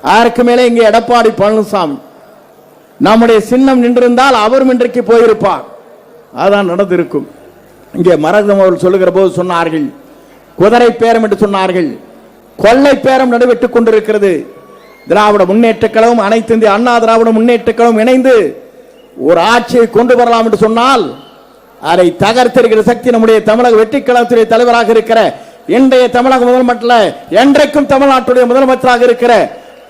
அதற்கு மேலே இங்கே எடப்பாடி பழனிசாமி. நம்முடைய சின்னம் நின்றிருந்தால் அவரும் இன்றைக்கு போயிருப்பார். அதான் நடந்திருக்கும். இங்கே மரகதம் அவர்கள் சொல்லுகிற போது சொன்னார்கள், குதிரை பேரம் என்று சொன்னார்கள். கொள்ளை பேரம் நடைபெற்றுக் கொண்டிருக்கிறது. திராவிட முன்னேற்ற கழகம், அனைத்து இந்திய அண்ணா திராவிட முன்னேற்ற கழகம் இணைந்து ஒரு ஆட்சியை கொண்டு வரலாம் என்று சொன்னால் அதை தகர்த்திருக்கிற சக்தி நம்முடைய தமிழக வெற்றி கழகத்துடைய தலைவராக இருக்கிற இன்றைய தமிழக முதலமைச்சர், என்றைக்கும் தமிழ்நாட்டுடைய முதலமைச்சராக இருக்கிற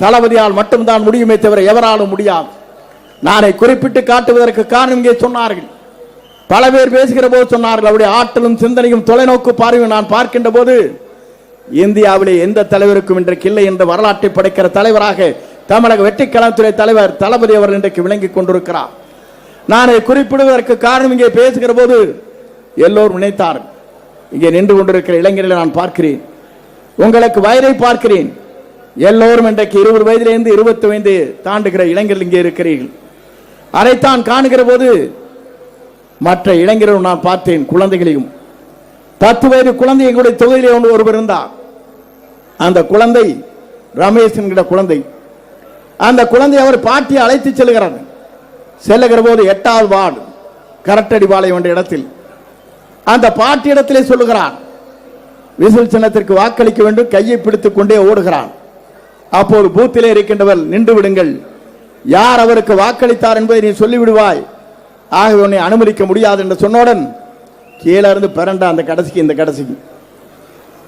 தளபதியால் மட்டும்தான் முடியுமே தவிர எவராலும் முடியாது. நானை குறிப்பிட்டு காட்டுவதற்கு காரணம் இங்கே சொன்னார்கள். பல பேர் பேசுகிற போது சொன்னார்கள், அவருடைய ஆற்றலும் சிந்தனையும் தொலைநோக்கு பார்வையும் நான் பார்க்கின்ற போது இந்தியாவிலே எந்த தலைவருக்கும் இன்றைக்கு இல்லை என்ற வரலாற்றை படைக்கிற தலைவராக தமிழக வெற்றி கழகத்துறை தலைவர் தளபதி அவர் இன்றைக்கு விளங்கிக் கொண்டிருக்கிறார். நான் குறிப்பிடுவதற்கு காரணம், இங்கே பேசுகிற போது எல்லோரும் நினைத்தார்கள், இங்கே நின்று கொண்டிருக்கிற இளைஞர்களை நான் பார்க்கிறேன், உங்களுக்கு வயதை பார்க்கிறேன், எல்லோரும் இன்றைக்கு 20 வயதிலிருந்து 25 தாண்டுகிற இளைஞர்கள் இங்கே இருக்கிறீர்கள். அதைத்தான் காணுகிற போது மற்ற இளைஞர்களும் நான் பார்த்தேன், குழந்தைகளையும். 10 வயது குழந்தை எங்களுடைய தொகுதியிலே ஒருவர் இருந்தார். அந்த குழந்தை ரமேஷ் என்கிற குழந்தை. அந்த குழந்தை அவர் பாட்டியை அழைத்து செல்கிறார். செல்லுகிற போது 8வது வார்டு கரட்டடிபாளையம் என்ற இடத்தில் அந்த பாட்டி இடத்திலே சொல்லுகிறார், விசில் சின்னத்திற்கு வாக்களிக்க வேண்டும். கையை பிடித்துக் கொண்டே ஓடுகிறான். அப்போது பூத்திலே இருக்கின்றவர், நின்று விடுங்கள், யார் அவருக்கு வாக்களித்தார் என்பதை நீ சொல்லிவிடுவாய், ஆகவே உன்னை அனுமதிக்க முடியாது என்று சொன்னவுடன் கீழே இருந்து பிறண்ட அந்த கடைசிக்கு இந்த கடைசிக்கு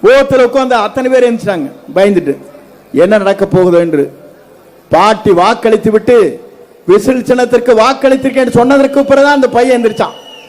ஓத்தில் உட்கார்ந்து அத்தனை பேர் எழுந்துட்டாங்க பயந்துட்டு, என்ன நடக்க போகுதோ என்று. பாட்டி வாக்களித்து விட்டு விசில் சின்னத்திற்கு வாக்களித்திருக்கேன் சொன்னதற்கு பிறகுதான் அந்த பையன் எந்திரிச்சான்.